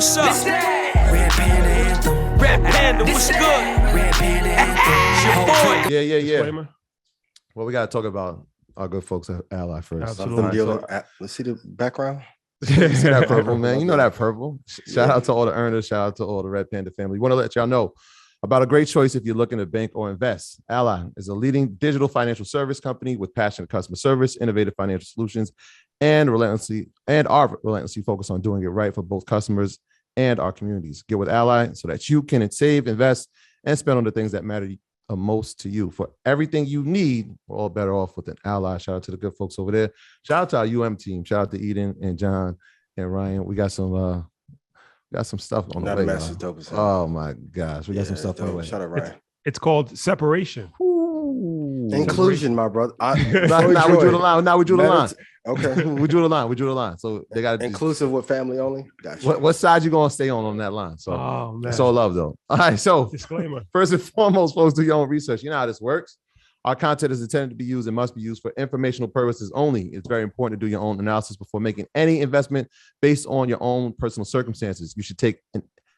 what's up? Red Panda Anthem. Red Panda, what's good? Red Panda Anthem. Yeah. Disclaimer. Well, we got to talk about our good folks at Ally first. Absolutely. Let's see the background. You see that purple, man. You know that purple. Shout out to all the earners. Shout out to all the Red Panda family. We want to let y'all know about a great choice if you're looking to bank or invest. Ally is a leading digital financial service company with passionate customer service, innovative financial solutions, and are relentlessly focused on doing it right for both customers and our communities. Get with Ally so that you can save, invest, and spend on the things that matter most to you. For everything you need, we're all better off with an Ally. Shout out to the good folks over there. Shout out to our team. Shout out to Eden and John and Ryan. We got some stuff on the way. Oh my gosh, we got some stuff on the way. Shout out, Ryan. It's called separation. Ooh. Inclusion, my brother. Now we drew the line. Okay. we drew the line. So they got inclusive with family only. Gotcha. What side you gonna stay on that line? So it's all love though. All right. So disclaimer. First and foremost, folks, do your own research. You know how this works. Our content is intended to be used and must be used for informational purposes only. It's very important to do your own analysis before making any investment based on your own personal circumstances. You should take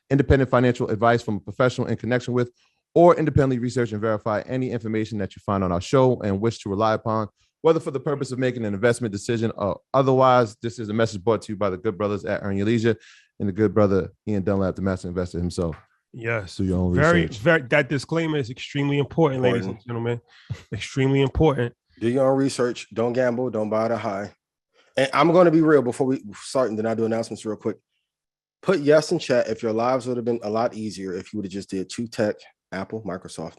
independent financial advice from a professional in connection with, or independently research and verify any information that you find on our show and wish to rely upon, whether for the purpose of making an investment decision or otherwise. This is a message brought to you by the good brothers at Earn Your Leisure and the good brother Ian Dunlap, the master investor himself. Yes. Do your own research. That disclaimer is extremely important, ladies and gentlemen. Extremely important. Do your own research. Don't gamble. Don't buy the high. And I'm going to be real before we start, and then I'll do announcements real quick. Put yes in chat if your lives would have been a lot easier if you would have just did 2 tech, Apple, Microsoft,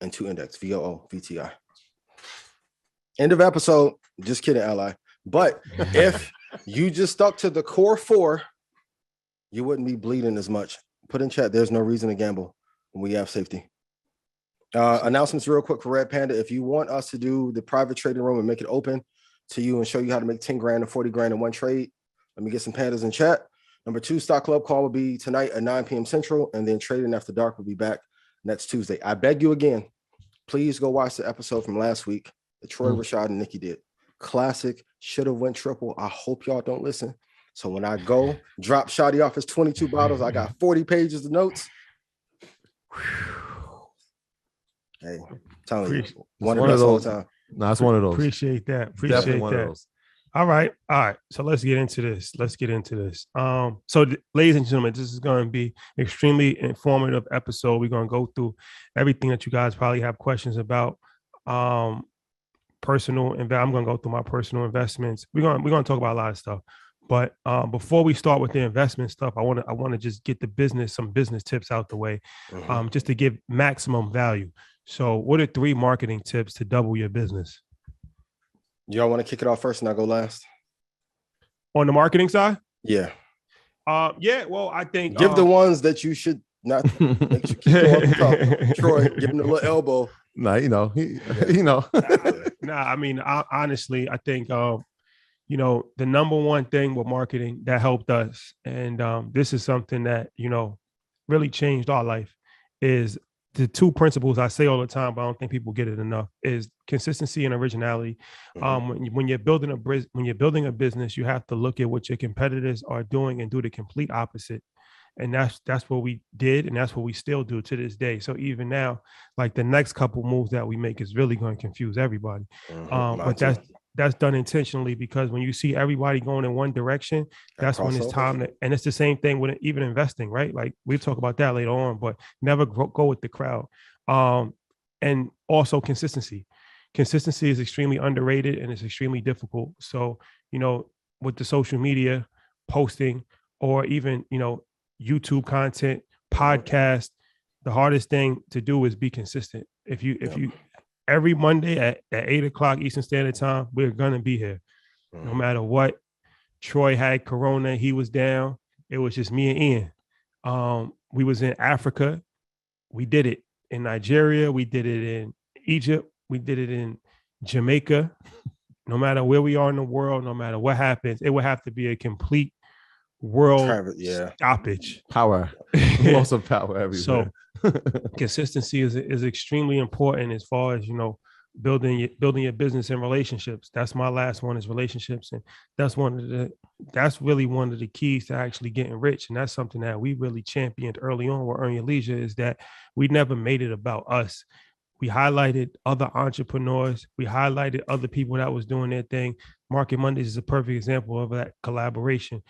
and 2 index, VOO, VTI. End of episode. Just kidding, Ally. But if you just stuck to the core 4, you wouldn't be bleeding as much. Put in chat, there's no reason to gamble when we have safety. Announcements real quick for Red Panda. If you want us to do the private trading room and make it open to you and show you how to make 10 grand and 40 grand in one trade, let me get some pandas in chat. Number 2, stock club call will be tonight at 9 p.m. Central, and then trading after dark will be back next Tuesday. I beg you again, please go watch the episode from last week that Troy, Rashad, and Nikki did. Classic, should have went triple. I hope y'all don't listen. So when I go drop Shotty off his 22 bottles, I got 40 pages of notes. Hey, I'm telling you, one of those time. No, it's one of those. Appreciate that. All right. So let's get into this. So ladies and gentlemen, this is going to be extremely informative episode. We're going to go through everything that you guys probably have questions about. Personal I'm going to go through my personal investments. We're going to talk about a lot of stuff. But before we start with the investment stuff, I want to just get some business tips out the way, just to give maximum value. So what are 3 marketing tips to double your business? Y'all want to kick it off first and I'll go last? On the marketing side? Yeah. Well, I think give the ones that you should not make sure keep going top. Troy, give him a little elbow. Nah, I mean, honestly, I think the number one thing with marketing that helped us, and this is something that, really changed our life, is the 2 principles I say all the time, but I don't think people get it enough, is consistency and originality. When you're building a business, you have to look at what your competitors are doing and do the complete opposite. And that's what we did, and that's what we still do to this day. So even now, like the next couple moves that we make is really going to confuse everybody. But that's done intentionally, because when you see everybody going in one direction, that's when it's time to, and it's the same thing with even investing, right? Like we'll talk about that later on, but never go with the crowd. And also consistency. Consistency is extremely underrated and it's extremely difficult. So, with the social media posting, or even, YouTube content, podcast, the hardest thing to do is be consistent. If you every Monday at 8:00 Eastern Standard Time, we're gonna be here. No matter what. Troy had Corona, he was down. It was just me and Ian. We was in Africa. We did it in Nigeria. We did it in Egypt. We did it in Jamaica. No matter where we are in the world, no matter what happens, it would have to be a complete world stoppage. Power. Loss of power everywhere. So consistency is extremely important as far as, building your business and relationships. That's my last one, is relationships. And that's one of the that's really one of the keys to actually getting rich. And that's something that we really championed early on with Earn Your Leisure, is that we never made it about us. We highlighted other entrepreneurs. We highlighted other people that was doing their thing. Market Mondays is a perfect example of that collaboration.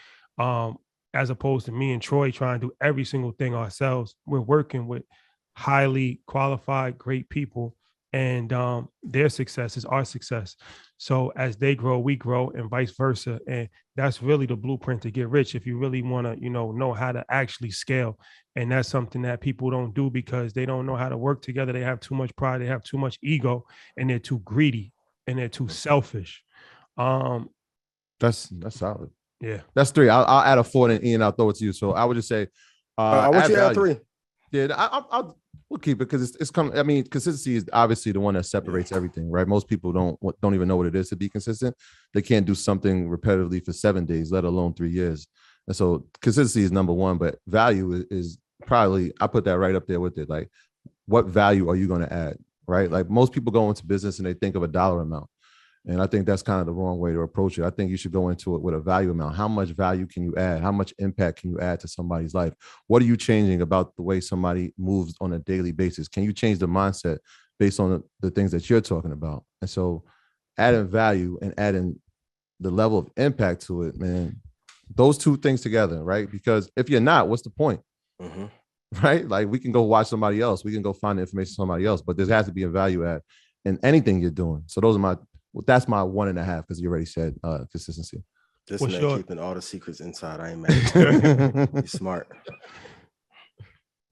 As opposed to me and Troy trying to do every single thing ourselves. We're working with highly qualified, great people, and their success is our success. So as they grow, we grow, and vice versa. And that's really the blueprint to get rich. If you really want to, know how to actually scale. And that's something that people don't do because they don't know how to work together. They have too much pride. They have too much ego, and they're too greedy, and they're too selfish. That's solid. Yeah, that's 3. I'll add a 4, and Ian, I'll throw it to you. So I would just say, I want you to add 3. Yeah, we'll keep it because it's coming. I mean, consistency is obviously the one that separates everything, right? Most people don't even know what it is to be consistent. They can't do something repetitively for 7 days, let alone 3 years. And so consistency is number 1, but value is probably, I put that right up there with it. Like, what value are you going to add, right? Like, most people go into business and they think of a dollar amount. And I think that's kind of the wrong way to approach it. I think you should go into it with a value amount. How much value can you add? How much impact can you add to somebody's life? What are you changing about the way somebody moves on a daily basis? Can you change the mindset based on the things that you're talking about? And so adding value and adding the level of impact to it, man, those 2 things together, right? Because if you're not, what's the point? Mm-hmm. Right? Like, we can go watch somebody else. We can go find the information from somebody else, but there has to be a value add in anything you're doing. So that's my 1.5, because you already said consistency. This man keeping all the secrets inside. I ain't mad. He's smart.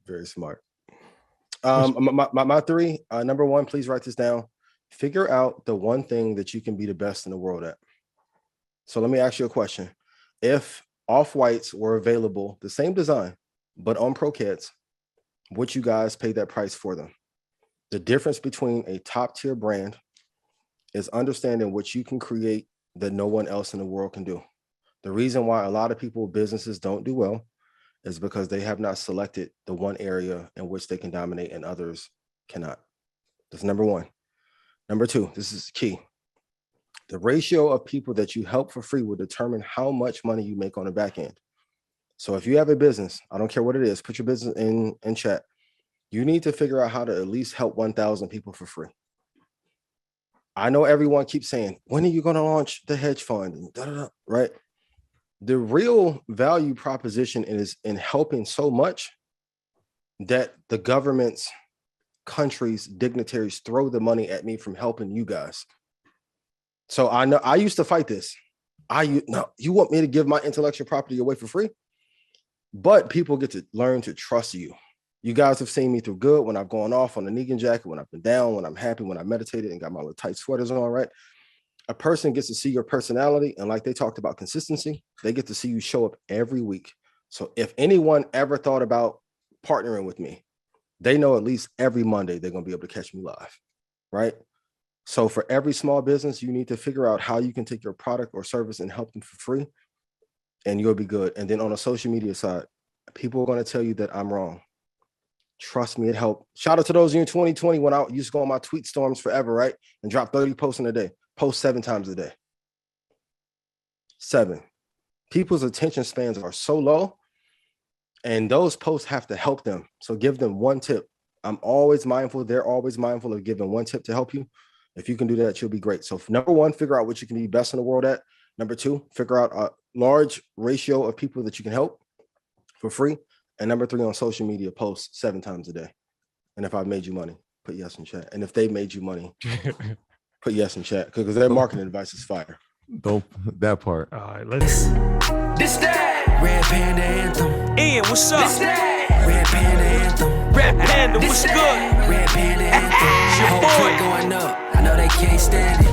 Very smart. My 3, number 1, please write this down. Figure out the one thing that you can be the best in the world at. So let me ask you a question. If Off-Whites were available, the same design, but on Pro Kids, would you guys pay that price for them? The difference between a top tier brand is understanding what you can create that no one else in the world can do. The reason why a lot of businesses don't do well is because they have not selected the one area in which they can dominate and others cannot. That's number 1. Number 2, this is key. The ratio of people that you help for free will determine how much money you make on the back end. So if you have a business, I don't care what it is, put your business in chat. You need to figure out how to at least help 1,000 people for free. I know everyone keeps saying, when are you going to launch the hedge fund? And da-da-da, right? The real value proposition is in helping so much that the governments, countries, dignitaries throw the money at me from helping you guys. So I know I used to fight this. You want me to give my intellectual property away for free? But people get to learn to trust you. You guys have seen me through good when I've gone off on the Negan jacket, when I've been down, when I'm happy, when I meditated and got my little tight sweaters on, right? A person gets to see your personality. And like they talked about consistency, they get to see you show up every week. So if anyone ever thought about partnering with me, they know at least every Monday they're going to be able to catch me live, right? So for every small business, you need to figure out how you can take your product or service and help them for free, and you'll be good. And then on the social media side, people are going to tell you that I'm wrong. Trust me, it helped. Shout out to those of you in 2020 when I used to go on my tweet storms forever, right? And drop 30 posts in a day. Post 7 times a day. 7. People's attention spans are so low, and those posts have to help them. So give them 1 tip. I'm always mindful. They're always mindful of giving 1 tip to help you. If you can do that, you'll be great. So number 1, figure out what you can be best in the world at. Number 2, figure out a large ratio of people that you can help for free. And number 3, on social media, post 7 times a day. And if I've made you money, put yes in chat. And if they made you money, put yes in chat, because their marketing advice is fire. Dope, that part. All right, let's. This that Red Panda Anthem. Ian, what's up? This that Red Panda Anthem. Red Panda, what's good? Red Panda Anthem. Whole foot going up. I know they can't stand it.